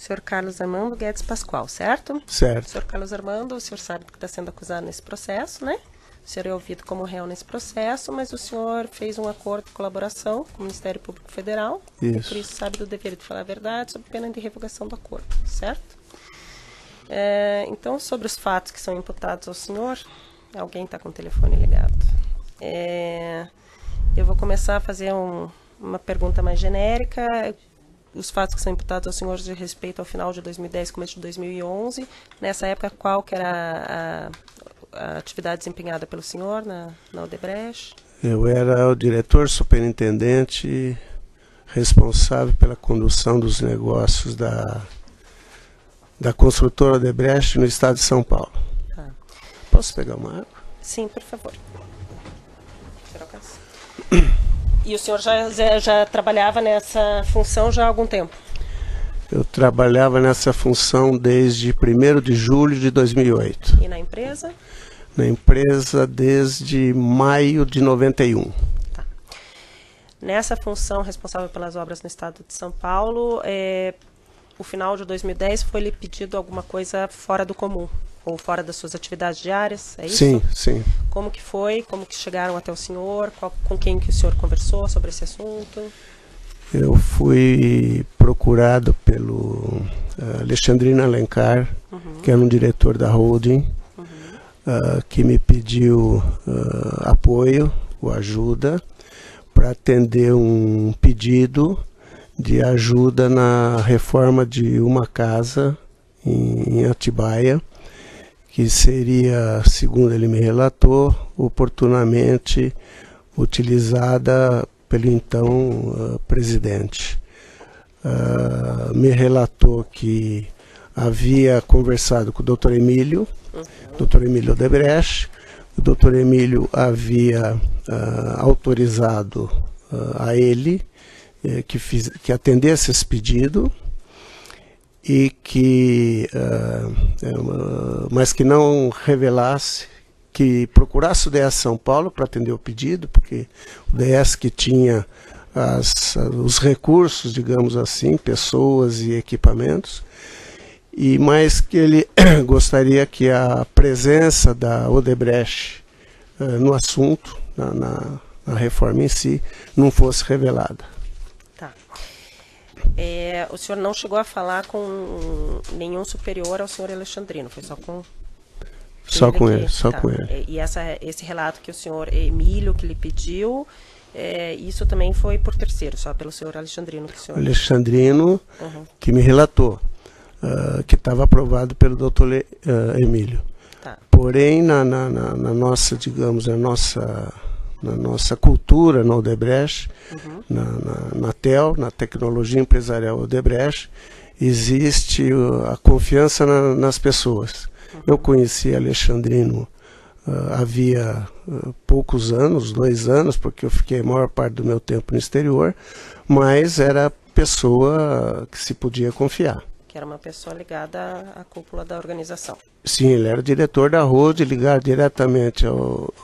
Senhor Carlos Armando Guedes Pascoal, certo? Certo. Senhor Carlos Armando, o senhor sabe do que está sendo acusado nesse processo, né? O senhor é ouvido como réu nesse processo, mas o senhor fez um acordo de colaboração com o Ministério Público Federal. Isso. E por isso sabe do dever de falar a verdade, sob pena de revogação do acordo, certo? Então, sobre os fatos que são imputados ao senhor, alguém está com o telefone ligado. Eu vou começar a fazer uma pergunta mais genérica. Os fatos que são imputados ao senhor de respeito ao final de 2010 começo de 2011. Nessa época, qual que era a atividade desempenhada pelo senhor na Odebrecht? Eu era o diretor superintendente responsável pela condução dos negócios da construtora Odebrecht no estado de São Paulo. Tá. Posso pegar uma água? Sim, por favor. E o senhor já trabalhava nessa função já há algum tempo? Eu trabalhava nessa função desde 1º de julho de 2008. E na empresa? Na empresa desde maio de 91. Tá. Nessa função responsável pelas obras no estado de São Paulo, o final de 2010 foi-lhe pedido alguma coisa fora do comum? Ou fora das suas atividades diárias, é isso? Sim, sim. Como que foi? Como que chegaram até o senhor? Com quem que o senhor conversou sobre esse assunto? Eu fui procurado pelo Alexandrino Alencar, que era um diretor da holding, que me pediu apoio ou ajuda para atender um pedido de ajuda na reforma de uma casa em Atibaia, que seria, segundo ele me relatou, oportunamente utilizada pelo então presidente. Me relatou que havia conversado com o Dr. Emílio, Dr. Emílio Odebrecht. O Dr. Emílio havia autorizado a ele que atendesse esse pedido, e mas que não revelasse, que procurasse o DS São Paulo para atender o pedido, porque o DS que tinha os recursos, digamos assim, pessoas e equipamentos, mas que ele gostaria que a presença da Odebrecht no assunto, na reforma em si, não fosse revelada. O senhor não chegou a falar com nenhum superior ao senhor Alexandrino, foi só com ele? Só com ele. E esse relato que o senhor Emílio que lhe pediu, isso também foi por terceiro, só pelo senhor Alexandrino? Alexandrino que me relatou, que estava aprovado pelo doutor Emílio. Tá. Porém, na nossa, digamos, na nossa cultura na Odebrecht, na TEL, na Tecnologia Empresarial Odebrecht, existe a confiança nas pessoas. Eu conheci Alexandrino havia poucos anos, 2 anos, porque eu fiquei a maior parte do meu tempo no exterior, mas era pessoa que se podia confiar. Que era uma pessoa ligada à cúpula da organização. Sim, ele era diretor da holding, ligado diretamente ao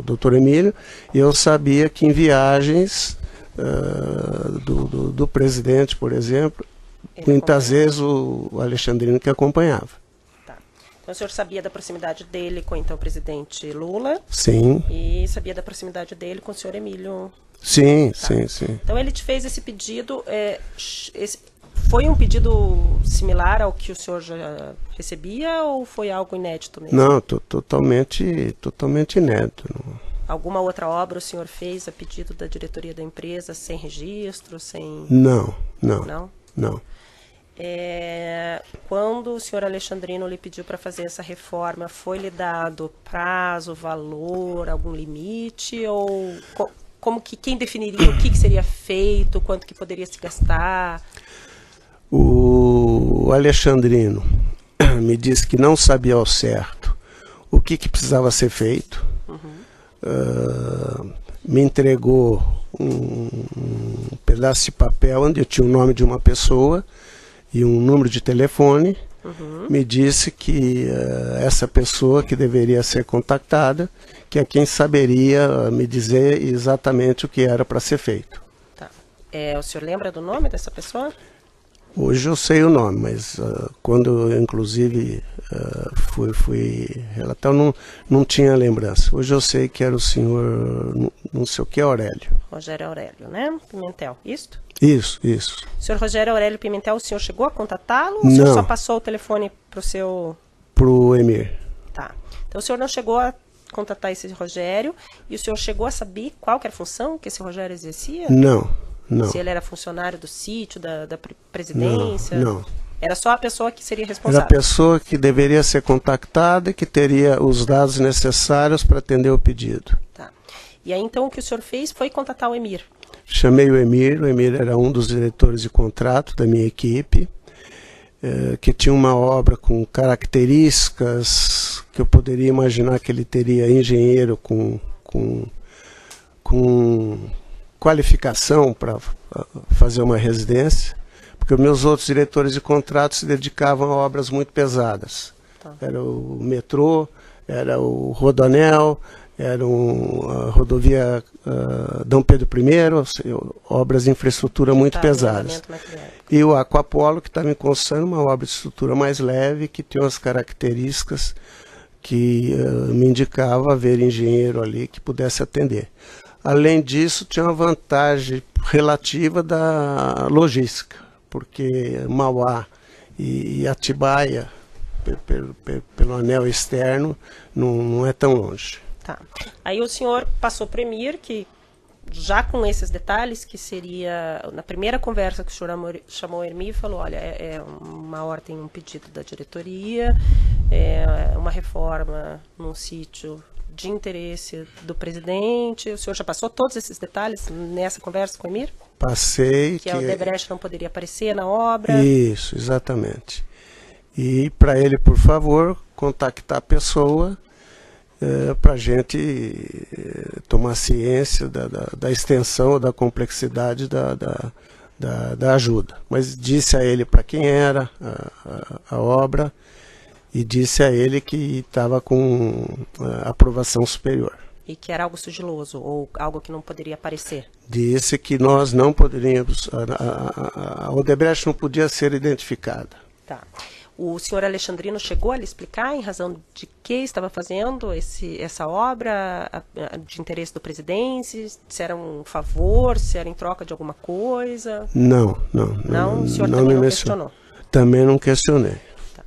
Dr. Emílio, e eu sabia que em viagens do presidente, por exemplo, muitas vezes o Alexandrino que acompanhava. Tá. Então o senhor sabia da proximidade dele com então, o presidente Lula? Sim. E sabia da proximidade dele com o senhor Emílio? Sim, tá. sim. Então ele te fez esse pedido, foi um pedido similar ao que o senhor já recebia ou foi algo inédito mesmo? Não, totalmente inédito. Alguma outra obra o senhor fez a pedido da diretoria da empresa, sem registro, sem... Não. Quando o senhor Alexandrino lhe pediu para fazer essa reforma, foi-lhe dado prazo, valor, algum limite? Ou quem definiria o que seria feito, quanto que poderia se gastar? O Alexandrino me disse que não sabia ao certo o que precisava ser feito. Me entregou um pedaço de papel onde eu tinha o nome de uma pessoa e um número de telefone. Me disse que essa pessoa que deveria ser contactada, que é quem saberia me dizer exatamente o que era para ser feito. Tá. O senhor lembra do nome dessa pessoa? Hoje eu sei o nome, mas quando eu, inclusive, fui relatar, eu não tinha lembrança. Hoje eu sei que era o senhor, não sei o que, Aurélio. Rogério Aurélio, né? Pimentel, isto? Isso. O senhor Rogério Aurélio Pimentel, o senhor chegou a contatá-lo? Ou o senhor só passou o telefone para o seu... Para o Emir. Tá. Então o senhor não chegou a contatar esse Rogério, e o senhor chegou a saber qual que era a função que esse Rogério exercia? Não. Se ele era funcionário do sítio, da presidência? Não. Era só a pessoa que seria responsável? Era a pessoa que deveria ser contactada e que teria os dados necessários para atender o pedido. Tá. E aí então o que o senhor fez foi contatar o Emir? Chamei o Emir era um dos diretores de contrato da minha equipe, que tinha uma obra com características que eu poderia imaginar que ele teria engenheiro com qualificação para fazer uma residência, porque os meus outros diretores de contrato se dedicavam a obras muito pesadas. Tá. Era o metrô, era o Rodoanel, era a rodovia Dom Pedro I, obras de infraestrutura muito pesadas. E o Aquapolo, que estava em construção, uma obra de estrutura mais leve, que tinha umas características que me indicava haver engenheiro ali que pudesse atender. Além disso, tinha uma vantagem relativa da logística, porque Mauá e Atibaia, pelo anel externo, não é tão longe. Tá. Aí o senhor passou para o Emir, que já com esses detalhes, que seria, na primeira conversa que o senhor chamou o Emir, falou, olha, uma hora tem um pedido da diretoria, uma reforma num sítio de interesse do presidente. O senhor já passou todos esses detalhes nessa conversa com o Emir? Passei. Que a Odebrecht não poderia aparecer na obra? Isso, exatamente. E para ele, por favor, contactar a pessoa para a gente tomar ciência da extensão, da complexidade da ajuda. Mas disse a ele para quem era a obra, e disse a ele que estava com aprovação superior. E que era algo sigiloso, ou algo que não poderia aparecer? Disse que nós não poderíamos, a Odebrecht não podia ser identificada. Tá. O senhor Alexandrino chegou a lhe explicar em razão de que estava fazendo essa obra de interesse do presidente? Se era um favor, se era em troca de alguma coisa? Não. O senhor também não questionou? Também não questionei. Tá.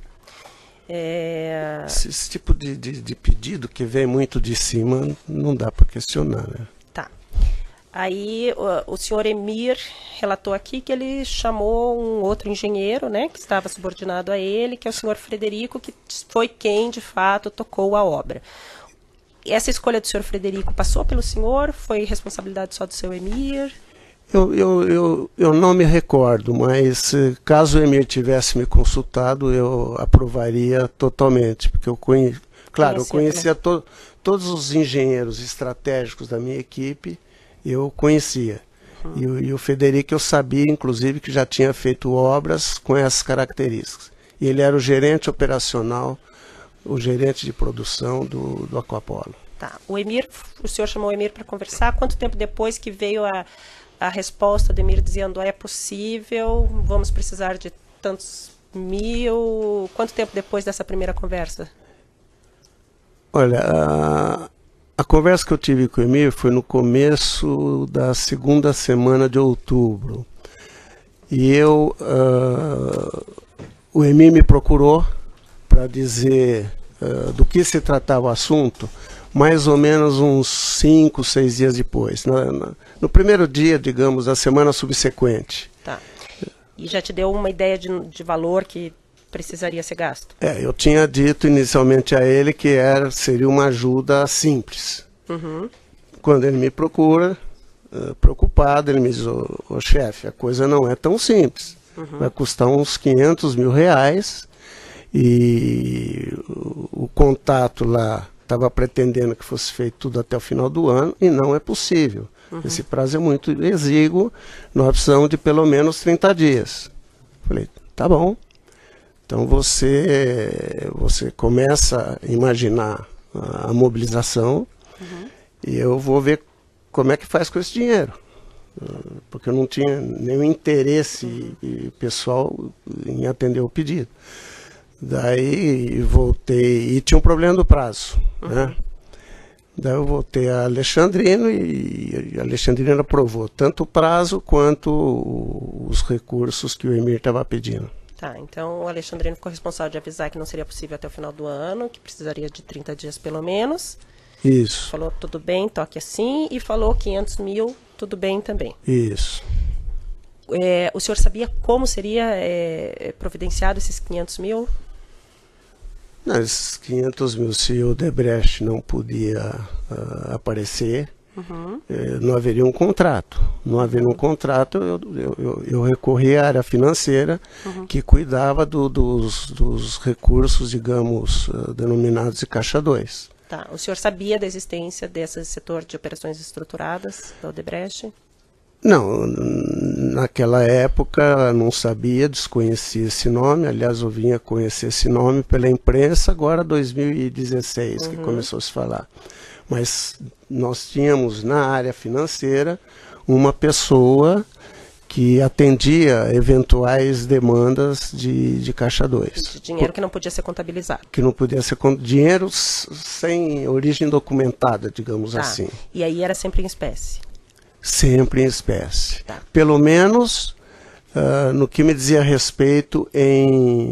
Esse tipo de pedido que vem muito de cima, não dá para questionar, né? Tá. Aí o senhor Emir relatou aqui que ele chamou um outro engenheiro, né, que estava subordinado a ele, que é o senhor Frederico, que foi quem, de fato, tocou a obra. Essa escolha do senhor Frederico passou pelo senhor? Foi responsabilidade só do seu Emir? Eu não me recordo, mas caso o Emir tivesse me consultado, eu aprovaria totalmente, porque eu conhecia todos os engenheiros estratégicos da minha equipe, eu conhecia. E o Federico eu sabia, inclusive, que já tinha feito obras com essas características. E ele era o gerente operacional, o gerente de produção do Aquapolo. Tá. O senhor chamou o Emir para conversar. Quanto tempo depois que veio a resposta do Emir dizendo é possível, vamos precisar de tantos mil? Quanto tempo depois dessa primeira conversa? Olha, a conversa que eu tive com o Emir foi no começo da segunda semana de outubro. E o Emir me procurou para dizer do que se tratava o assunto, mais ou menos uns 5, 6 dias depois. No primeiro dia, digamos, da semana subsequente. Tá. E já te deu uma ideia de valor que precisaria ser gasto? Eu tinha dito inicialmente a ele que seria uma ajuda simples. Uhum. Quando ele me procura, preocupado, ele me diz, ô chefe, a coisa não é tão simples. Uhum. Vai custar uns 500 mil reais e o contato lá estava pretendendo que fosse feito tudo até o final do ano e não é possível. Uhum. Esse prazo é muito exíguo, nós precisamos de pelo menos 30 dias. Falei, tá bom. Então você começa a imaginar a mobilização, e eu vou ver como é que faz com esse dinheiro. porque eu não tinha nenhum interesse pessoal em atender o pedido. Daí voltei, e tinha um problema do prazo, né? Daí eu voltei a Alexandrino e a Alexandrino aprovou tanto o prazo quanto os recursos que o Emir estava pedindo. Tá, então o Alexandrino ficou responsável de avisar que não seria possível até o final do ano, que precisaria de 30 dias pelo menos. Isso. Falou tudo bem, toque assim, e falou 500 mil, tudo bem também. Isso. O senhor sabia como seria providenciado esses 500 mil? Não, esses 500 mil, se o Odebrecht não podia aparecer, não haveria um contrato. Não havendo um contrato, eu recorri à área financeira que cuidava dos recursos, digamos, denominados de Caixa 2. Tá. O senhor sabia da existência desse setor de operações estruturadas da Odebrecht? Não, naquela época não sabia, desconhecia esse nome. Aliás, eu vinha conhecer esse nome pela imprensa, agora 2016 que começou a se falar. Mas nós tínhamos na área financeira uma pessoa que atendia eventuais demandas de Caixa 2. De dinheiro que não podia ser contabilizado. Que não podia ser dinheiro sem origem documentada, digamos assim. E aí era sempre em espécie? Sempre em espécie. Tá. Pelo menos no que me dizia respeito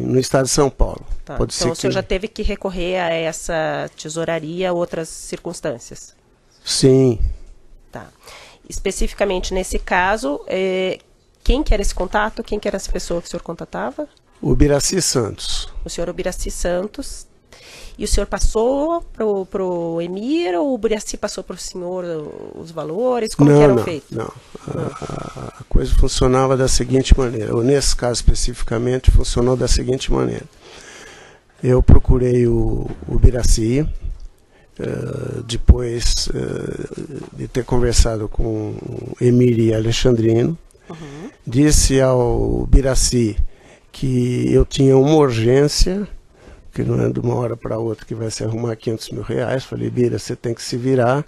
no estado de São Paulo. Tá. Pode então ser o senhor já teve que recorrer a essa tesouraria ou outras circunstâncias? Sim. Tá. Especificamente nesse caso, quem que era esse contato? Quem que era essa pessoa que o senhor contatava? O Ubiraci Santos. O senhor Ubiraci Santos. E o senhor passou para o Emir ou o Ubiraci passou para o senhor os valores? Como que eram feitos? Não, a coisa funcionava da seguinte maneira, ou nesse caso especificamente funcionou da seguinte maneira. Eu procurei o Ubiraci, depois de ter conversado com o Emir e Alexandrino, disse ao Ubiraci que eu tinha uma urgência, que não é de uma hora para outra que vai se arrumar 500 mil reais. Falei, Bira, você tem que se virar.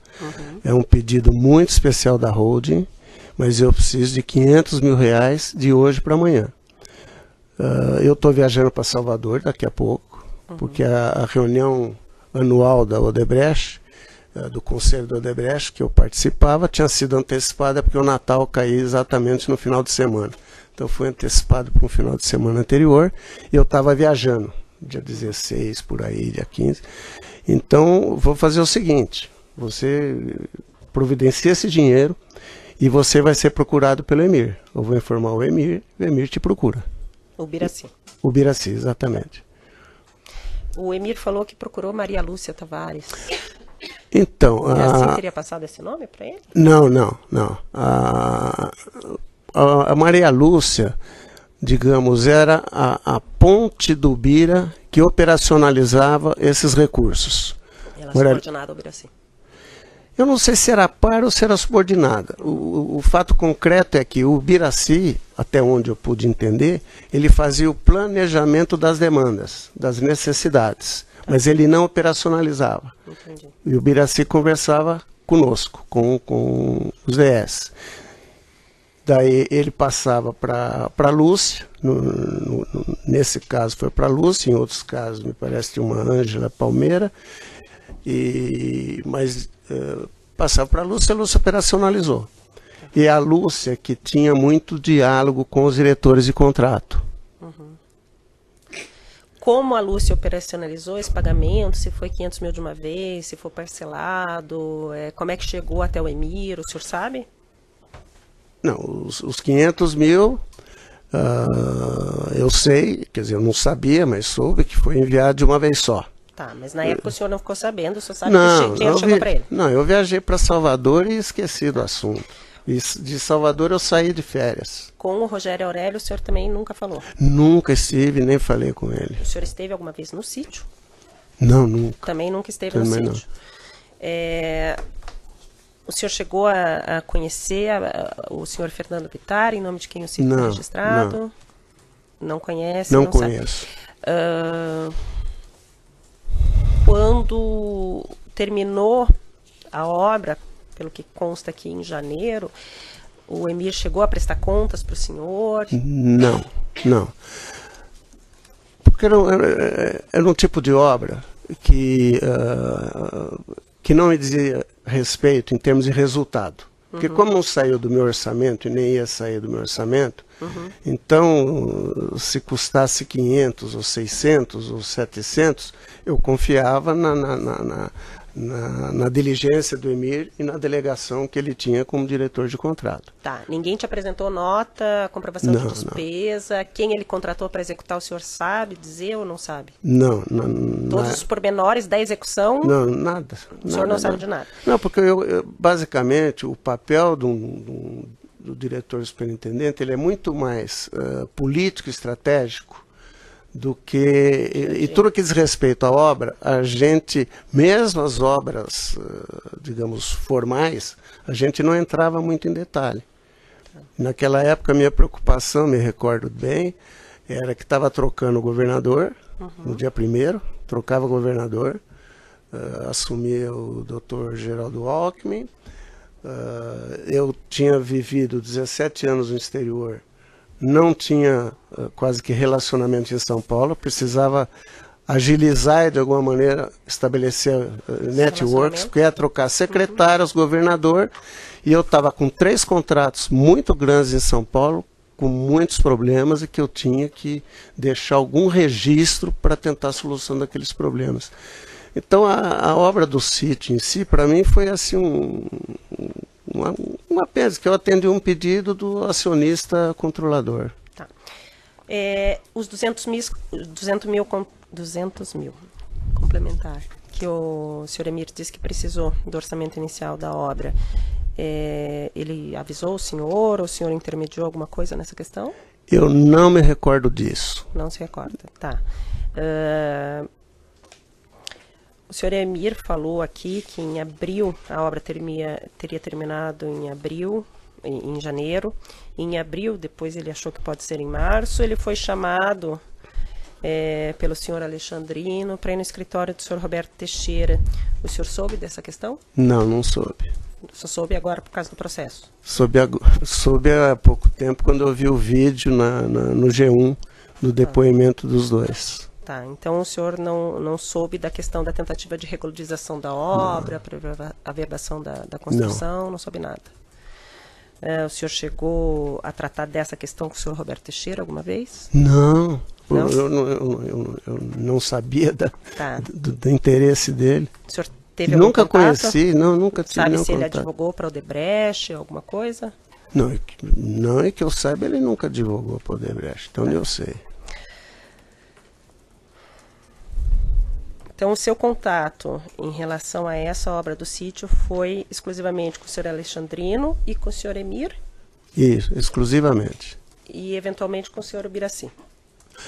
É um pedido muito especial da holding, mas eu preciso de 500 mil reais de hoje para amanhã. Eu estou viajando para Salvador daqui a pouco, porque a reunião anual da Odebrecht, do Conselho da Odebrecht, que eu participava, tinha sido antecipada porque o Natal caía exatamente no final de semana. Então foi antecipado para um final de semana anterior e eu estava viajando. Dia 16, por aí, dia 15. Então, vou fazer o seguinte, você providencia esse dinheiro e você vai ser procurado pelo Emir. Eu vou informar o Emir te procura. O Ubiraci. O Ubiraci, exatamente. O Emir falou que procurou Maria Lúcia Tavares. Então... O Ubiraci teria passado esse nome para ele? Não. A Maria Lúcia, digamos, era a ponte do Bira que operacionalizava esses recursos. Ela subordinada ao Ubiraci. Eu não sei se era par ou se era subordinada. O fato concreto é que o Ubiraci, até onde eu pude entender, ele fazia o planejamento das demandas, das necessidades, mas ele não operacionalizava. Entendi. E o Ubiraci conversava conosco, com os DS. Daí ele passava para a Lúcia, nesse caso foi para a Lúcia, em outros casos me parece de uma Ângela Palmeira, mas passava para a Lúcia operacionalizou. E a Lúcia que tinha muito diálogo com os diretores de contrato. Como a Lúcia operacionalizou esse pagamento, se foi 500 mil de uma vez, se foi parcelado, como é que chegou até o Emir, o senhor sabe? Não, os 500 mil, eu sei, quer dizer, eu não sabia, mas soube que foi enviado de uma vez só. Tá, mas na época o senhor não ficou sabendo, o senhor sabe que o dinheiro chegou para ele? Não, eu viajei para Salvador e esqueci do assunto. E de Salvador eu saí de férias. Com o Rogério Aurélio o senhor também nunca falou? Nunca estive, nem falei com ele. O senhor esteve alguma vez no sítio? Não, nunca. Também nunca esteve no sítio. O senhor chegou a conhecer o senhor Fernando Pittari, em nome de quem o sítio foi registrado? Não conhece? Não conheço. Quando terminou a obra, pelo que consta aqui em janeiro, O Emir chegou a prestar contas para o senhor? Não, não. Porque era um tipo de obra que não me dizia respeito em termos de resultado. Porque como não saiu do meu orçamento e nem ia sair do meu orçamento, então se custasse 500 ou 600 ou 700, eu confiava na diligência do Emir e na delegação que ele tinha como diretor de contrato. Tá, ninguém te apresentou nota, comprovação de despesa, não. Quem ele contratou para executar o senhor sabe dizer ou não sabe? Não. Todos os pormenores da execução? Não, nada. O senhor não sabe de nada? Não, porque basicamente o papel do diretor superintendente ele é muito mais político e estratégico do que... E tudo que diz respeito à obra, a gente, mesmo as obras, digamos, formais, a gente não entrava muito em detalhe. Naquela época, a minha preocupação, me recordo bem, era que estava trocando o governador, no dia 1º, trocava o governador, assumia o Dr. Geraldo Alckmin. Eu tinha vivido 17 anos no exterior, não tinha quase que relacionamento em São Paulo, precisava agilizar e de alguma maneira estabelecer networks, porque ia trocar secretários, governador, e eu estava com 3 contratos muito grandes em São Paulo, com muitos problemas, e que eu tinha que deixar algum registro para tentar a solução daqueles problemas. Então a obra do sítio em si, para mim, foi assim uma pena, que eu atendi um pedido do acionista controlador. Tá. Os 200 mil complementar, que o senhor Emir disse que precisou do orçamento inicial da obra, ele avisou o senhor intermediou alguma coisa nessa questão? Eu não me recordo disso. Não se recorda, tá. O senhor Emir falou aqui que em abril a obra teria terminado em janeiro. Em abril, depois ele achou que pode ser em março, ele foi chamado pelo senhor Alexandrino para ir no escritório do senhor Roberto Teixeira. O senhor soube dessa questão? Não soube. Só soube agora por causa do processo? Soube há pouco tempo, quando eu vi o vídeo no G1 do depoimento dos dois. Tá, então o senhor não soube da questão da tentativa de regularização da obra, a verbação da construção, não soube nada. O senhor chegou a tratar dessa questão com o senhor Roberto Teixeira alguma vez? Não? Eu não sabia do interesse dele. O senhor teve algum nunca contato? Conheci, nunca tive nenhum contato. Sabe se ele contato. advogou para o Odebrecht, alguma coisa? Não é que eu saiba, ele nunca advogou para o Odebrecht, então eu sei. Então, o seu contato em relação a essa obra do sítio foi exclusivamente com o senhor Alexandrino e com o senhor Emir? Isso, exclusivamente. E, eventualmente, com o senhor Ubiraci?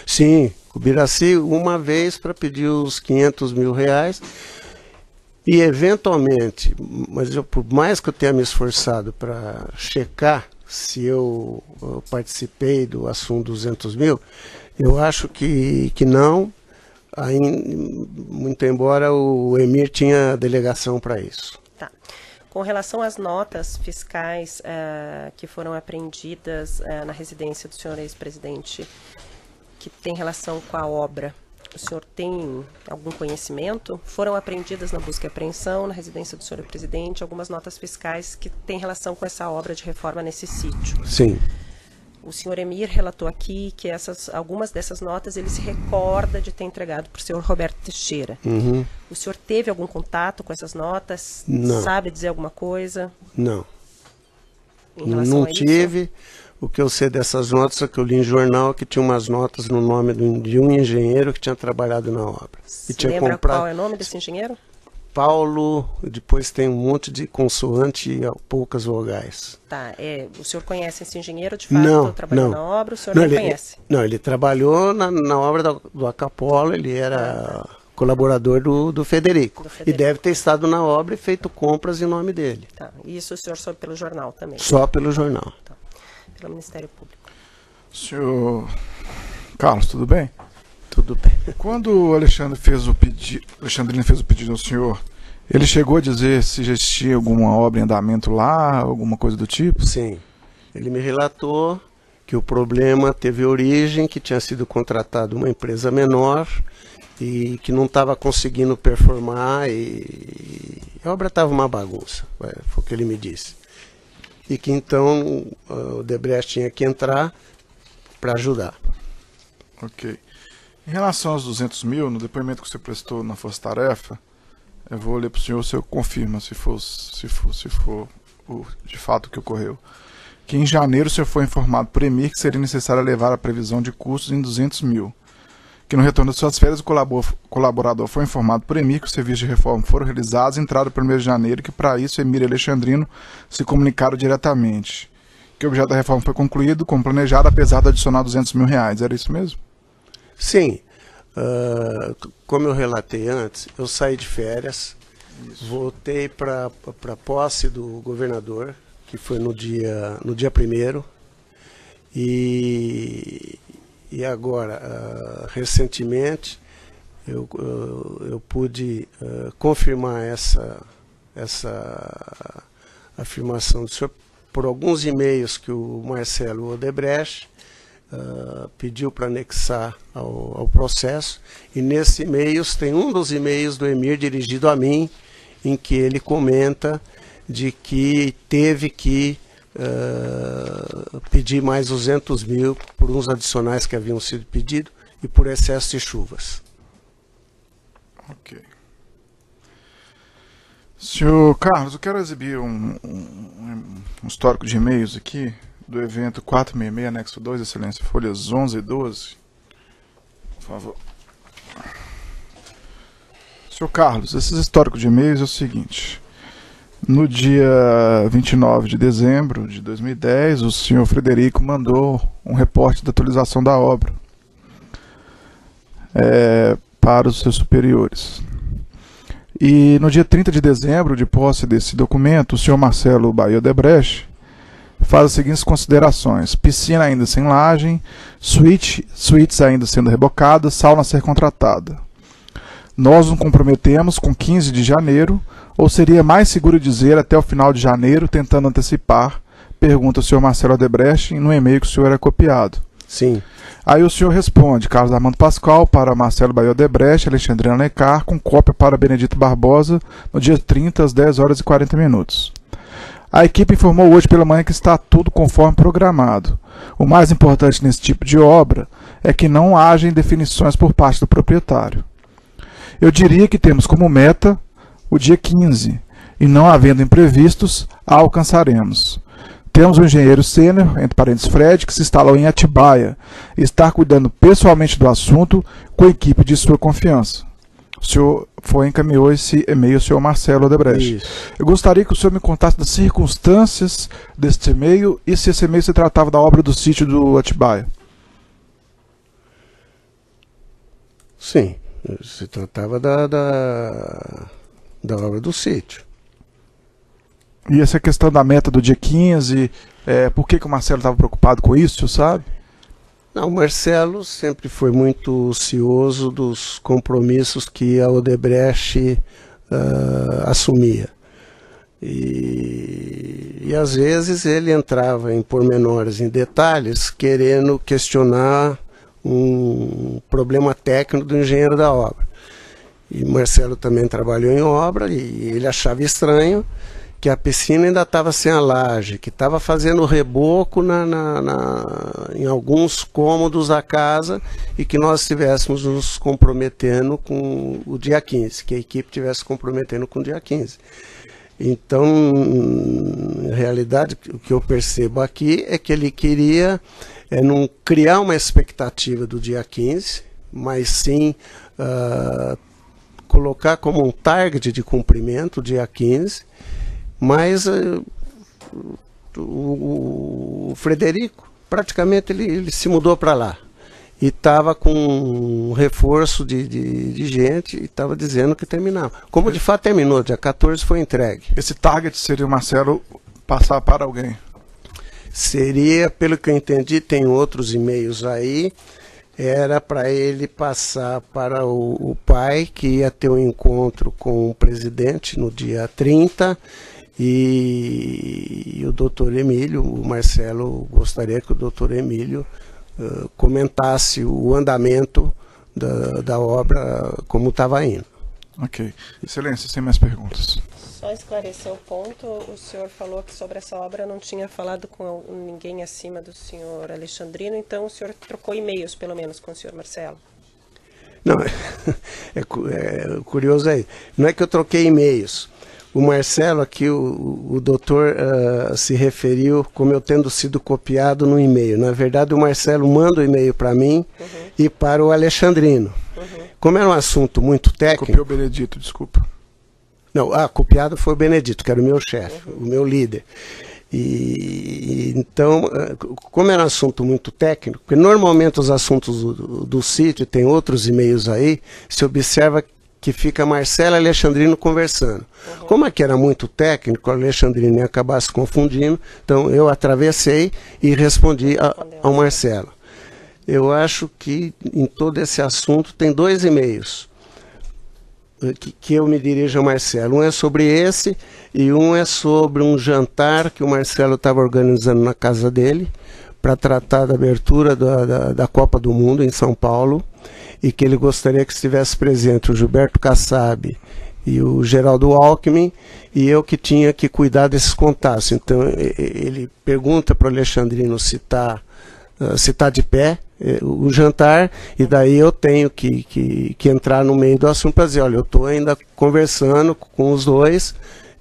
Sim, o Ubiraci uma vez para pedir os 500 mil reais e, eventualmente, mas por mais que eu tenha me esforçado para checar se eu participei do assunto 200 mil, eu acho que não. Muito embora o Emir tinha delegação para isso. Tá. Com relação às notas fiscais que foram apreendidas na residência do senhor ex-presidente, que tem relação com a obra, o senhor tem algum conhecimento? Foram apreendidas na busca e apreensão na residência do senhor presidente algumas notas fiscais que têm relação com essa obra de reforma nesse sítio. Sim. O senhor Emir relatou aqui que algumas dessas notas ele se recorda de ter entregado para o senhor Roberto Teixeira. O senhor teve algum contato com essas notas? Não. Sabe dizer alguma coisa? Não. Não tive. O que eu sei dessas notas é que eu li em jornal que tinha umas notas no nome de um engenheiro que tinha trabalhado na obra. Você lembra qual é o nome desse engenheiro? Paulo, depois tem um monte de consoante e poucas vogais. Tá, o senhor conhece esse engenheiro, de fato, trabalhou na obra, o senhor não conhece? Ele trabalhou na obra do Acapolo, ele era colaborador do Federico. E deve ter estado na obra e feito compras em nome dele. Tá, e isso o senhor soube pelo jornal também? Só pelo jornal. Tá. Pelo Ministério Público. Senhor Carlos, tudo bem? Tudo bem. Quando o Alexandrino fez o pedido ao senhor, ele chegou a dizer se já existia alguma obra em andamento lá, alguma coisa do tipo? Sim. Ele me relatou que o problema teve origem, que tinha sido contratado uma empresa menor e que não estava conseguindo performar e a obra estava uma bagunça, foi o que ele me disse. E que então o Odebrecht tinha que entrar para ajudar. Ok. Em relação aos 200 mil, no depoimento que você prestou na Força Tarefa, eu vou ler para o senhor, o senhor confirma se for de fato o que ocorreu. Que em janeiro o senhor foi informado por EMIR que seria necessário levar a previsão de custos em 200 mil. Que no retorno das suas férias o colaborador foi informado por EMIR que os serviços de reforma foram realizados e entraram no 1º de janeiro e que para isso EMIR e Alexandrino se comunicaram diretamente. Que o objeto da reforma foi concluído como planejado, apesar de adicionar 200 mil reais. Era isso mesmo? Sim. Como eu relatei antes, eu saí de férias, voltei para a posse do governador, que foi no dia 1º, e agora, recentemente, eu pude confirmar essa afirmação do senhor por alguns e-mails que o Marcelo Odebrecht pediu para anexar ao processo, e nesses e-mails tem um dos e-mails do EMIR dirigido a mim, em que ele comenta de que teve que pedir mais 200 mil por uns adicionais que haviam sido pedidos e por excesso de chuvas. Ok. Senhor Carlos, eu quero exibir um histórico de e-mails aqui do evento 466, anexo 2, excelência, folhas 11 e 12. Por favor. Senhor Carlos, esses históricos de e-mails é o seguinte. No dia 29 de dezembro de 2010, o senhor Frederico mandou um reporte da atualização da obra para os seus superiores. E no dia 30 de dezembro, de posse desse documento, o senhor Marcelo Baio Odebrecht faz as seguintes considerações: piscina ainda sem laje, suítes ainda sendo rebocadas, sauna a ser contratada. Nós nos comprometemos com 15 de janeiro, ou seria mais seguro dizer até o final de janeiro, tentando antecipar? Pergunta o senhor Marcelo Odebrecht no e-mail que o senhor é copiado. Sim. Aí o senhor responde: Carlos Armando Pascoal para Marcelo Baio Odebrecht, Alexandrino Alencar, com cópia para Benedito Barbosa, no dia 30, às 10 horas e 40 minutos. A equipe informou hoje pela manhã que está tudo conforme programado. O mais importante nesse tipo de obra é que não haja indefinições por parte do proprietário. Eu diria que temos como meta o dia 15, e não havendo imprevistos, a alcançaremos. Temos o engenheiro sênior, entre parênteses Fred, que se instalou em Atibaia, e está cuidando pessoalmente do assunto com a equipe de sua confiança. O senhor encaminhou esse e-mail ao senhor Marcelo Odebrecht. Isso. Eu gostaria que o senhor me contasse das circunstâncias desse e-mail e se esse e-mail se tratava da obra do sítio do Atibaia. Sim, se tratava da obra do sítio. E essa questão da meta do dia 15, por que o Marcelo estava preocupado com isso, o senhor sabe? Não, o Marcelo sempre foi muito cioso dos compromissos que a Odebrecht assumia. E às vezes ele entrava em pormenores, em detalhes, querendo questionar um problema técnico do engenheiro da obra. E Marcelo também trabalhou em obra e ele achava estranho que a piscina ainda estava sem a laje, que estava fazendo reboco em alguns cômodos da casa e que nós estivéssemos nos comprometendo com o dia 15, que a equipe estivesse comprometendo com o dia 15. Então, em realidade, o que eu percebo aqui é que ele queria não criar uma expectativa do dia 15, mas sim colocar como um target de cumprimento o dia 15, mas o Frederico, praticamente ele se mudou para lá e estava com um reforço de gente e estava dizendo que terminava. Como de fato terminou, dia 14 foi entregue. Esse target seria o Marcelo passar para alguém? Seria, pelo que eu entendi, tem outros e-mails aí, era para ele passar para o pai, que ia ter um encontro com o presidente no dia 30, E o doutor Emílio, o Marcelo, gostaria que o doutor Emílio comentasse o andamento da obra, como estava indo. Ok. Excelência, sem mais perguntas. Só esclarecer o ponto, o senhor falou que sobre essa obra não tinha falado com ninguém acima do senhor Alexandrino, então o senhor trocou e-mails, pelo menos, com o senhor Marcelo? Não, curioso aí. Não é que eu troquei e-mails. O Marcelo aqui, o doutor se referiu como eu tendo sido copiado no e-mail. Na verdade, o Marcelo manda o e-mail para mim e para o Alexandrino. Como era um assunto muito técnico... Copiou o Benedito, desculpa. Não, copiado foi o Benedito, que era o meu chefe, o meu líder. Então, como era um assunto muito técnico, porque normalmente os assuntos do sítio, tem outros e-mails aí, se observa que fica Marcelo e Alexandrino conversando. Como aqui era muito técnico, o Alexandrino ia acabar se confundindo, então eu atravessei e respondi ao Marcelo. Eu acho que em todo esse assunto tem 2 e-mails que eu me dirijo ao Marcelo. Um é sobre esse e um é sobre um jantar que o Marcelo estava organizando na casa dele para tratar da abertura da Copa do Mundo em São Paulo, e que ele gostaria que estivesse presente o Gilberto Kassab e o Geraldo Alckmin, e eu que tinha que cuidar desses contatos. Então ele pergunta para o Alexandrino se está de pé o jantar, e daí eu tenho que entrar no meio do assunto para dizer, olha, eu estou ainda conversando com os dois,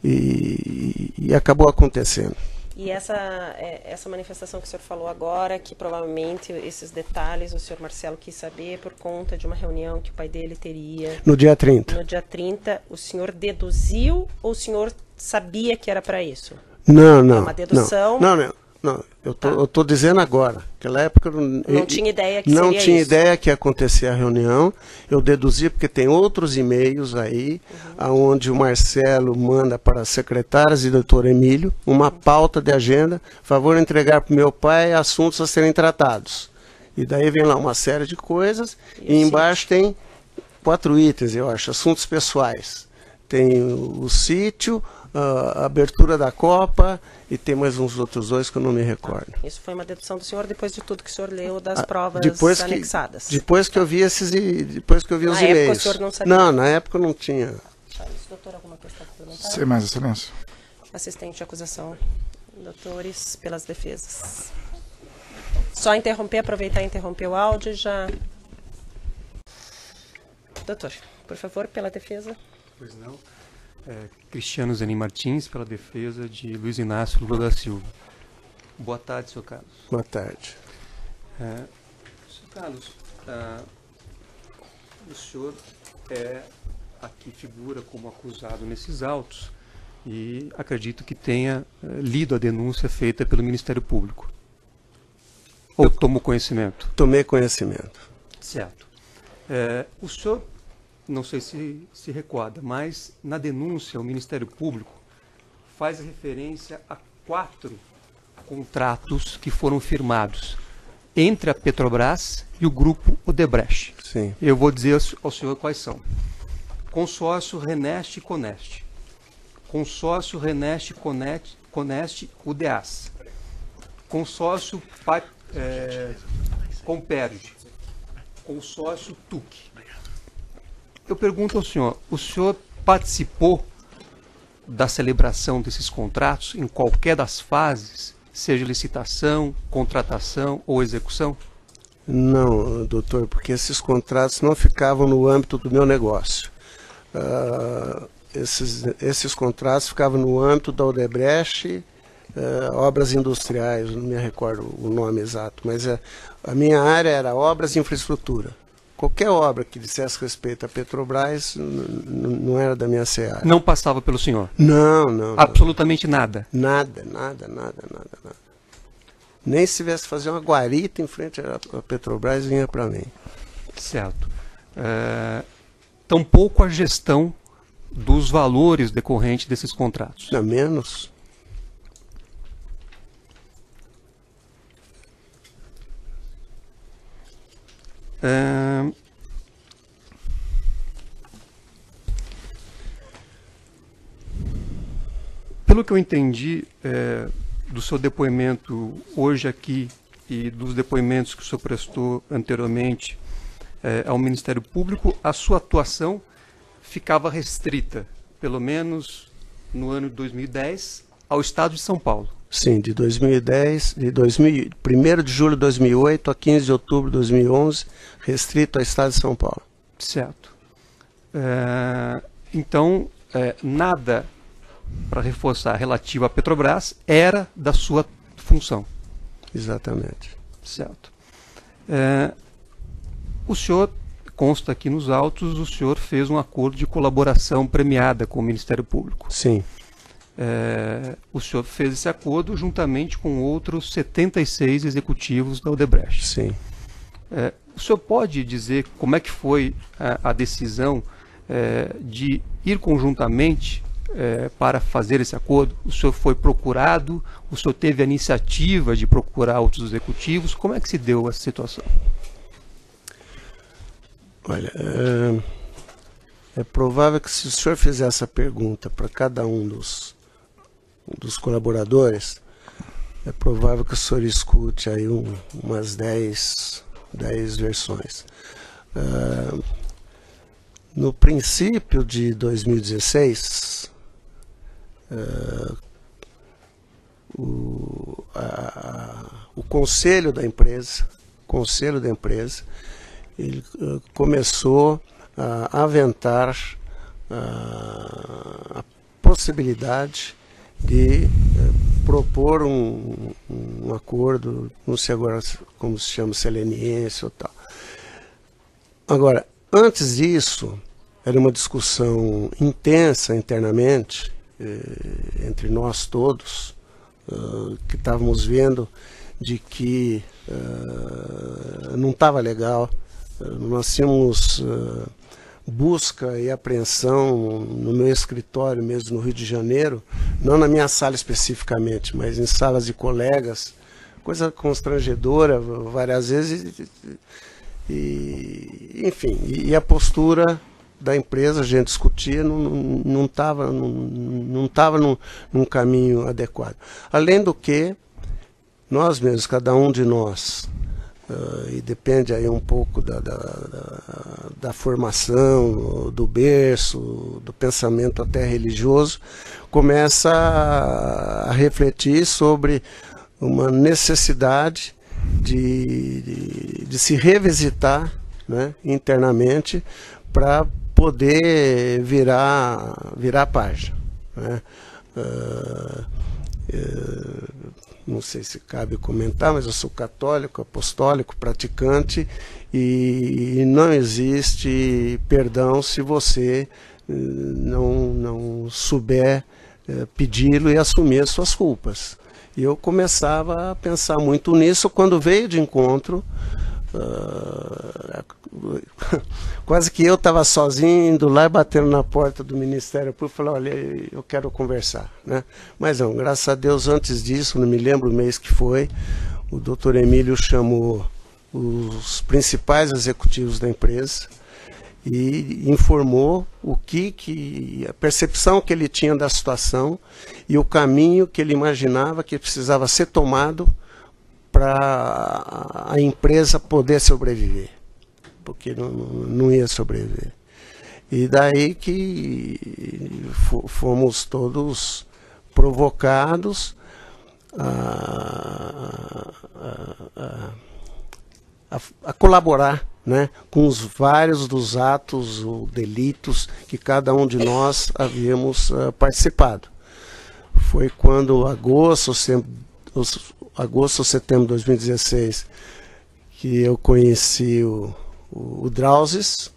e acabou acontecendo. E essa manifestação que o senhor falou agora, que provavelmente esses detalhes o senhor Marcelo quis saber por conta de uma reunião que o pai dele teria... No dia 30. No dia 30, o senhor deduziu ou o senhor sabia que era para isso? Não. É uma dedução? Não, eu tô dizendo agora. Naquela época eu não tinha ideia que não seria tinha isso. ideia que ia acontecer a reunião. Eu deduzi porque tem outros e-mails aí, onde o Marcelo manda para as secretárias e doutor Emílio uma pauta de agenda, favor entregar para o meu pai assuntos a serem tratados. E daí vem lá uma série de coisas, e embaixo tem 4 itens, eu acho, assuntos pessoais. Tem o sítio, a abertura da Copa, e tem mais uns outros 2 que eu não me recordo. Isso foi uma dedução do senhor depois de tudo que o senhor leu das provas anexadas? Depois que eu vi os e-mails. Na época o senhor não sabia? Não, na época não tinha. Doutor, alguma questão complementar? Sem mais, excelência. Assistente de acusação, doutores, pelas defesas. Só interromper, aproveitar e interromper o áudio já. Doutor, por favor, pela defesa. Pois não. Cristiano Zanin Martins, pela defesa de Luiz Inácio Lula da Silva. Boa tarde, senhor Carlos. Boa tarde. Senhor Carlos, o senhor aqui figura como acusado nesses autos e acredito que tenha lido a denúncia feita pelo Ministério Público. Ou tomou conhecimento? Tomei conhecimento. Certo. O senhor, não sei se recorda, mas na denúncia o Ministério Público faz referência a 4 contratos que foram firmados entre a Petrobras e o grupo Odebrecht. Sim. Eu vou dizer ao senhor quais são. Consórcio Reneste e Coneste. Consórcio Reneste Coneste UDAS. Consórcio Comperge. Consórcio TUC. Eu pergunto ao senhor, o senhor participou da celebração desses contratos em qualquer das fases, seja licitação, contratação ou execução? Não, doutor, porque esses contratos não ficavam no âmbito do meu negócio. Esses contratos ficavam no âmbito da Odebrecht, obras industriais, não me recordo o nome exato, mas a minha área era obras e infraestrutura. Qualquer obra que dissesse respeito à Petrobras não era da minha seara. Não passava pelo senhor? Não. Absolutamente nada? Nada. Nem se tivesse fazer uma guarita em frente à Petrobras, vinha para mim. Certo. Tampouco a gestão dos valores decorrentes desses contratos? Não, menos. Pelo que eu entendi do seu depoimento hoje aqui e dos depoimentos que o senhor prestou anteriormente ao Ministério Público, a sua atuação ficava restrita, pelo menos no ano de 2010, ao Estado de São Paulo. Sim, de 2010, 1º de julho de 2008 a 15 de outubro de 2011, restrito ao Estado de São Paulo. Certo. Então, nada, para reforçar, relativo à Petrobras, era da sua função. Exatamente. Certo. O senhor, consta aqui nos autos, o senhor fez um acordo de colaboração premiada com o Ministério Público. Sim. O senhor fez esse acordo juntamente com outros 76 executivos da Odebrecht. Sim. O senhor pode dizer como é que foi a decisão de ir conjuntamente para fazer esse acordo? O senhor foi procurado? O senhor teve a iniciativa de procurar outros executivos? Como é que se deu essa situação? Olha, é provável que se o senhor fizer essa pergunta para cada um dos colaboradores, é provável que o senhor escute aí umas 10 versões. No princípio de 2016, o conselho da empresa, ele começou a aventar a possibilidade de propor um acordo, não sei agora como se chama, seleniense ou tal. Agora, antes disso, era uma discussão intensa internamente, entre nós todos, que estávamos vendo de que não estava legal. Nós tínhamos busca e apreensão no meu escritório mesmo, no Rio de Janeiro, não na minha sala especificamente, mas em salas de colegas, coisa constrangedora várias vezes, enfim, e a postura da empresa, a gente discutia, não estava num caminho adequado. Além do que, nós mesmos, cada um de nós, e depende aí um pouco da formação, do berço, do pensamento até religioso, começa a refletir sobre uma necessidade de se revisitar, né, internamente, para poder virar a página, né? Não sei se cabe comentar, mas eu sou católico, apostólico, praticante, e não existe perdão se você não souber pedi-lo e assumir as suas culpas. E eu começava a pensar muito nisso quando veio de encontro. Quase que eu estava sozinho, indo lá e batendo na porta do Ministério Público, falei, olha, eu quero conversar, né? Mas não, graças a Deus, antes disso, não me lembro o mês que foi, o doutor Emílio chamou os principais executivos da empresa e informou a percepção que ele tinha da situação e o caminho que ele imaginava que precisava ser tomado para a empresa poder sobreviver, porque não ia sobreviver. E daí que fomos todos provocados a colaborar, né, com os vários dos atos ou delitos que cada um de nós havíamos participado. Foi quando agosto, setembro de 2016, que eu conheci o Drauzes,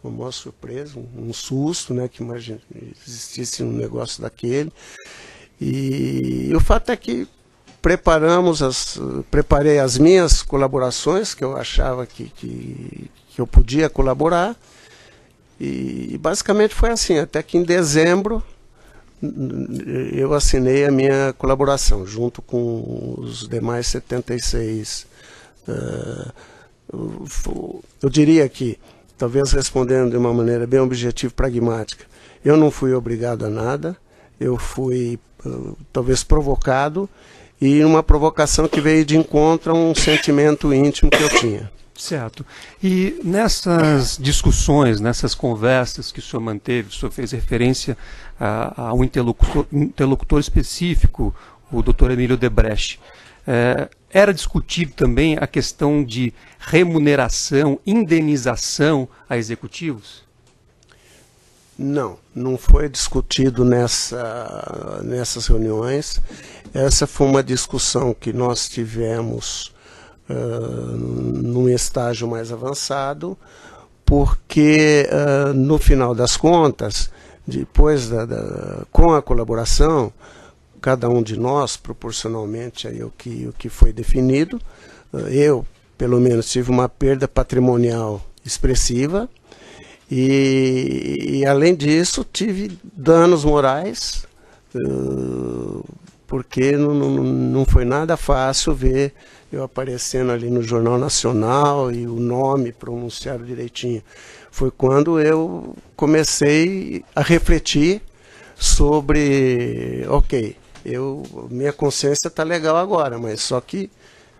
uma maior surpresa, um susto, né, que imagina existisse um negócio daquele. E o fato é que preparei as minhas colaborações, que eu achava que eu podia colaborar, e basicamente foi assim, até que em dezembro eu assinei a minha colaboração, junto com os demais 76. Eu diria que, talvez respondendo de uma maneira bem objetiva e pragmática, eu não fui obrigado a nada, eu fui talvez provocado, e uma provocação que veio de encontro a um sentimento íntimo que eu tinha. Certo. E nessas discussões, nessas conversas que o senhor manteve, o senhor fez referência a um interlocutor específico, o Dr. Emílio Odebrecht. Era discutido também a questão de remuneração, indenização a executivos? Não foi discutido nessas reuniões. Essa foi uma discussão que nós tivemos num estágio mais avançado, porque no final das contas, depois com a colaboração, cada um de nós, proporcionalmente aí o que foi definido, eu, pelo menos, tive uma perda patrimonial expressiva, e além disso, tive danos morais, porque não foi nada fácil ver eu aparecendo ali no Jornal Nacional e o nome pronunciado direitinho. Foi quando eu comecei a refletir sobre, ok, minha consciência está legal agora, mas só que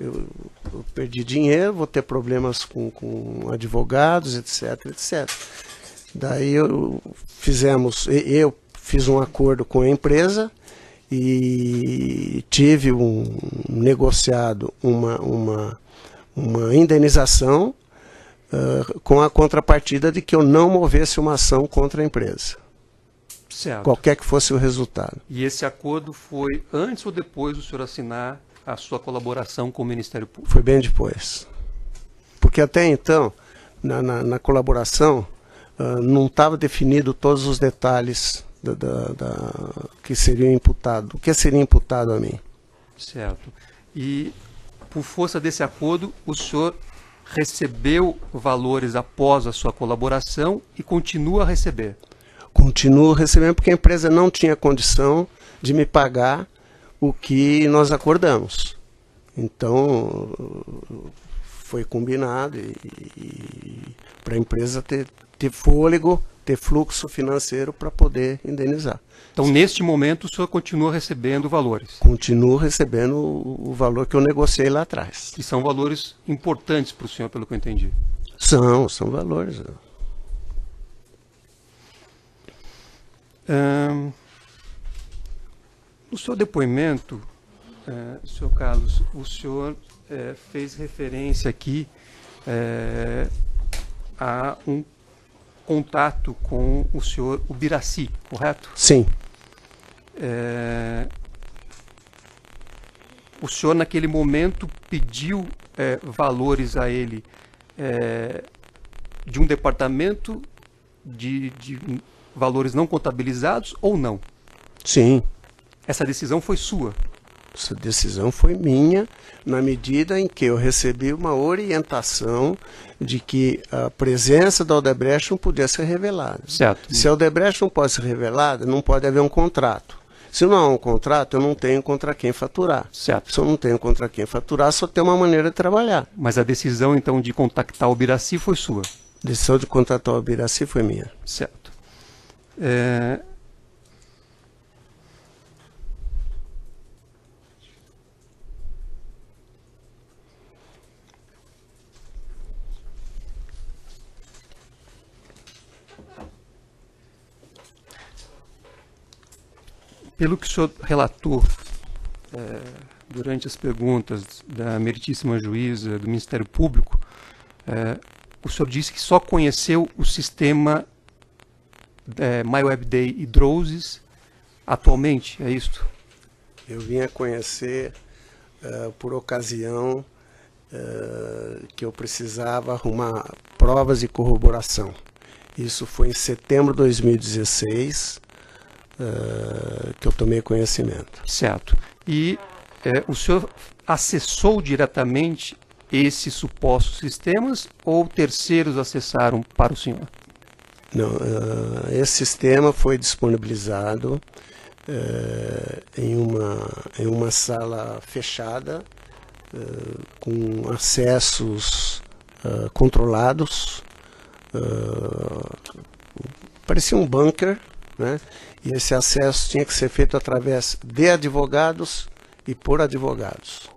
eu perdi dinheiro, vou ter problemas com advogados, etc, etc. Daí eu fiz um acordo com a empresa e tive negociado uma indenização com a contrapartida de que eu não movesse uma ação contra a empresa. Certo. Qualquer que fosse o resultado. E esse acordo foi antes ou depois do senhor assinar a sua colaboração com o Ministério Público? Foi bem depois. Porque até então, na colaboração, não estava definido todos os detalhes que seriam imputados, o que seria imputado a mim. Certo. E por força desse acordo, o senhor recebeu valores após a sua colaboração e continua a receber? Continuo recebendo porque a empresa não tinha condição de me pagar o que nós acordamos. Então, foi combinado para a empresa ter fôlego, ter fluxo financeiro para poder indenizar. Então, neste momento, o senhor continua recebendo valores? Continuo recebendo o valor que eu negociei lá atrás. E são valores importantes para o senhor, pelo que eu entendi? São valores. No seu depoimento, senhor Carlos, o senhor fez referência aqui a um contato com o senhor Ubiraci, correto? Sim. O senhor, naquele momento, pediu valores a ele de um departamento de valores não contabilizados ou não? Sim. Essa decisão foi sua? Essa decisão foi minha, na medida em que eu recebi uma orientação de que a presença da Odebrecht não podia ser revelada. Certo. Se a Odebrecht não pode ser revelada, não pode haver um contrato. Se não há um contrato, eu não tenho contra quem faturar. Certo. Se eu não tenho contra quem faturar, só tem uma maneira de trabalhar. Mas a decisão, então, de contactar o Ubiraci foi sua? A decisão de contactar o Ubiraci foi minha. Certo. Pelo que o senhor relatou durante as perguntas da meritíssima juíza do Ministério Público, o senhor disse que só conheceu o sistema MyWebDay e Drozes atualmente, é isso? Eu vim a conhecer por ocasião que eu precisava arrumar provas de corroboração. Isso foi em setembro de 2016 que eu tomei conhecimento. Certo. E o senhor acessou diretamente esses supostos sistemas ou terceiros acessaram para o senhor? Não, esse sistema foi disponibilizado em uma sala fechada, com acessos controlados. Parecia um bunker, né? E esse acesso tinha que ser feito através de advogados e por advogados.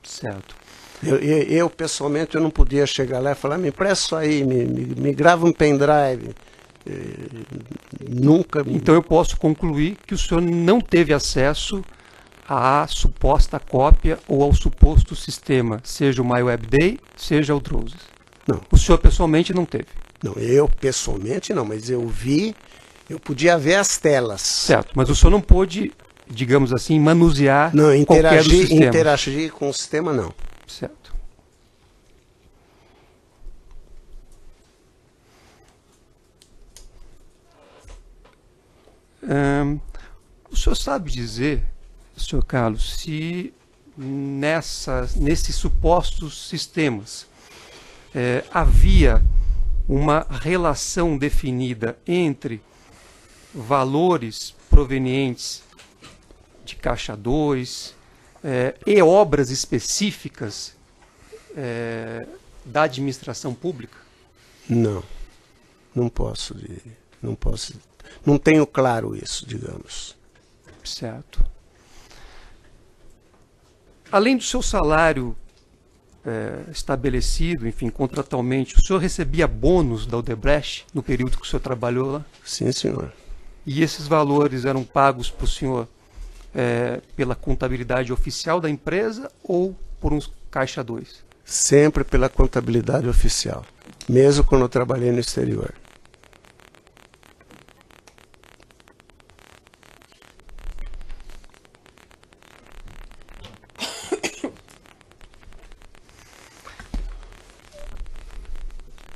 Certo. Eu pessoalmente, eu não podia chegar lá e falar, me empresta isso aí, me grava um pendrive. Nunca. Então eu posso concluir que o senhor não teve acesso à suposta cópia ou ao suposto sistema, seja o MyWebDay, seja o Drosis. Não. O senhor pessoalmente não teve? Não, eu pessoalmente não, mas eu vi, eu podia ver as telas. Certo, mas o senhor não pôde, digamos assim, manusear qualquer dos sistemas. Interagir com o sistema, não. Certo. O senhor sabe dizer, senhor Carlos, se nesses supostos sistemas havia uma relação definida entre valores provenientes de Caixa 2 e obras específicas da administração pública? Não, não posso, não tenho claro isso, digamos. Certo. Além do seu salário estabelecido, enfim, contratualmente, o senhor recebia bônus da Odebrecht no período que o senhor trabalhou lá? Sim, senhor. E esses valores eram pagos para o senhor pela contabilidade oficial da empresa ou por um Caixa 2? Sempre pela contabilidade oficial, mesmo quando eu trabalhei no exterior.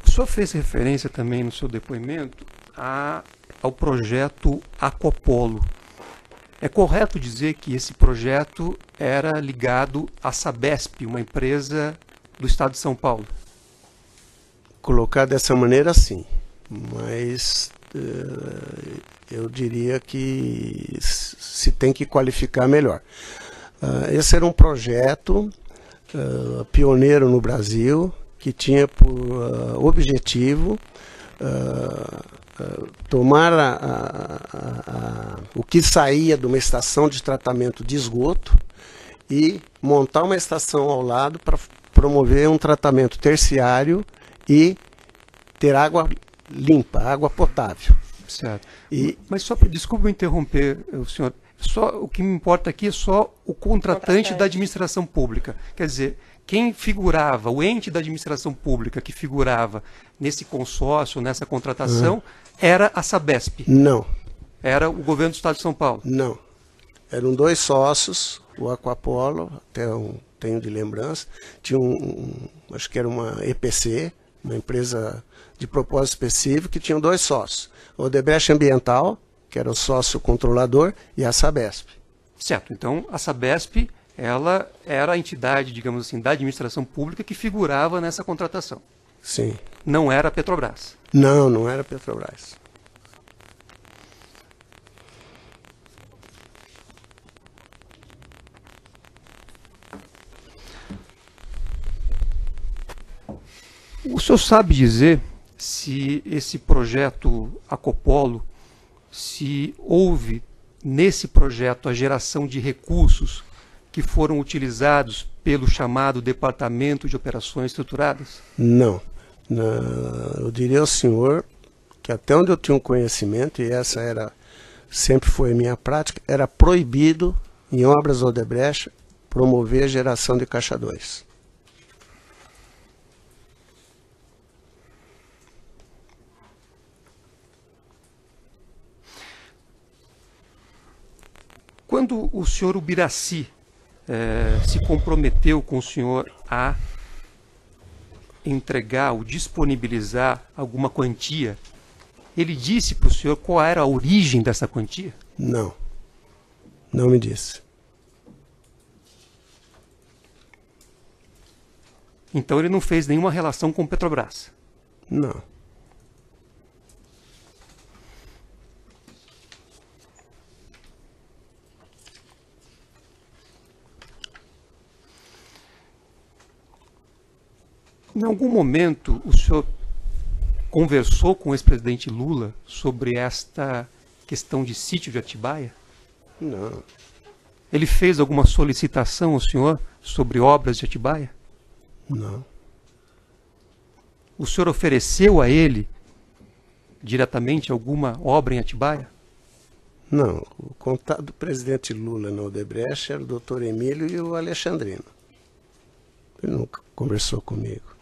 O senhor fez referência também no seu depoimento ao projeto Aquapolo. É correto dizer que esse projeto era ligado à Sabesp, uma empresa do estado de São Paulo? Colocar dessa maneira, sim. Mas eu diria que se tem que qualificar melhor. Esse era um projeto pioneiro no Brasil, que tinha por objetivo tomar o que saía de uma estação de tratamento de esgoto e montar uma estação ao lado para promover um tratamento terciário e ter água limpa, água potável. Certo. Mas só, desculpe me interromper, o senhor, o que me importa aqui é só o contratante da administração pública. Quer dizer, quem figurava, o ente da administração pública que figurava nesse consórcio, nessa contratação, era a Sabesp? Não. Era o governo do estado de São Paulo? Não. Eram dois sócios, o Aquapolo, até tenho de lembrança, tinha acho que era uma EPC, uma empresa de propósito específico, que tinham dois sócios. O Odebrecht Ambiental, que era o sócio controlador, e a Sabesp. Certo. Então, a Sabesp, ela era a entidade, digamos assim, da administração pública que figurava nessa contratação. Sim. Não era a Petrobras? Não, não era a Petrobras. O senhor sabe dizer se esse projeto Aquapolo, se houve nesse projeto a geração de recursos que foram utilizados pelo chamado Departamento de Operações Estruturadas? Não. Eu diria ao senhor que até onde eu tinha um conhecimento, e essa sempre foi a minha prática, era proibido em obras Odebrecht promover a geração de Caixa 2. Quando o senhor Ubiraci se comprometeu com o senhor a entregar ou disponibilizar alguma quantia, ele disse para o senhor qual era a origem dessa quantia? Não, não me disse. Então ele não fez nenhuma relação com Petrobras? Não. Em algum momento o senhor conversou com o ex-presidente Lula sobre esta questão de sítio de Atibaia? Não. Ele fez alguma solicitação ao senhor sobre obras de Atibaia? Não. O senhor ofereceu a ele diretamente alguma obra em Atibaia? Não. O contato do presidente Lula na Odebrecht era o doutor Emílio e o Alexandrino. Ele nunca conversou comigo.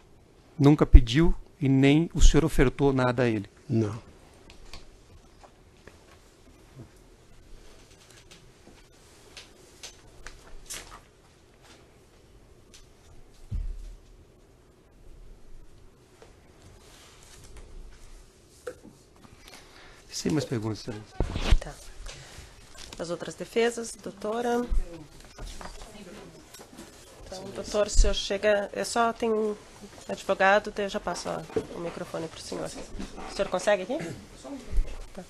Nunca pediu e nem o senhor ofertou nada a ele? Não. Sem mais perguntas, Excelência. Tá. As outras defesas, doutora? Então, doutor, o senhor chega... só tem um advogado, eu já passo o microfone para o senhor. O senhor consegue aqui? Tá.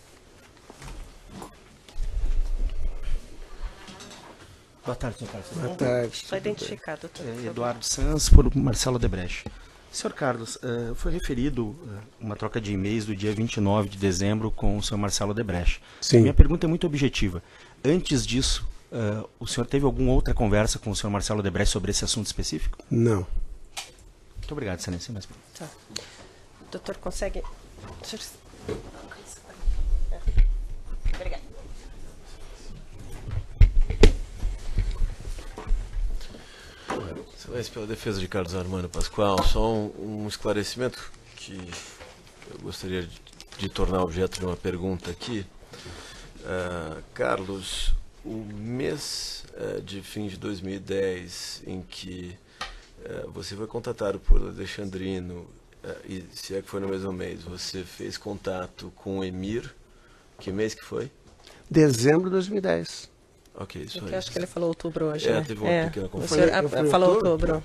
Boa tarde, senhor Carlos. Boa tarde. Só identificar, doutor. Eduardo Sanz, por Marcelo Odebrecht. Senhor Carlos, foi referido uma troca de e-mails do dia 29 de dezembro com o senhor Marcelo Odebrecht. Sim. Minha pergunta é muito objetiva. Antes disso, o senhor teve alguma outra conversa com o senhor Marcelo Odebrecht sobre esse assunto específico? Não. Muito obrigado, excelência. Mais tá. Doutor, consegue... Obrigada. Excelência, pela defesa de Carlos Armando Pascoal, só um esclarecimento que eu gostaria de tornar objeto de uma pergunta aqui. Carlos, o mês de fim de 2010 em que você foi contatado por Alexandrino, e se é que foi no mesmo mês, você fez contato com o Emir, que mês que foi? Dezembro de 2010. Ok, isso aí. Acho que ele falou outubro hoje, né? Teve uma pequena confusão. O senhor falou outubro,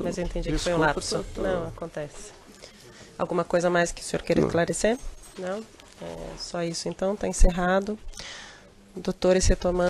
mas eu entendi que foi um lapso. Não, acontece. Alguma coisa mais que o senhor queira esclarecer? Não? Só isso então, está encerrado. Doutor, esse retomando.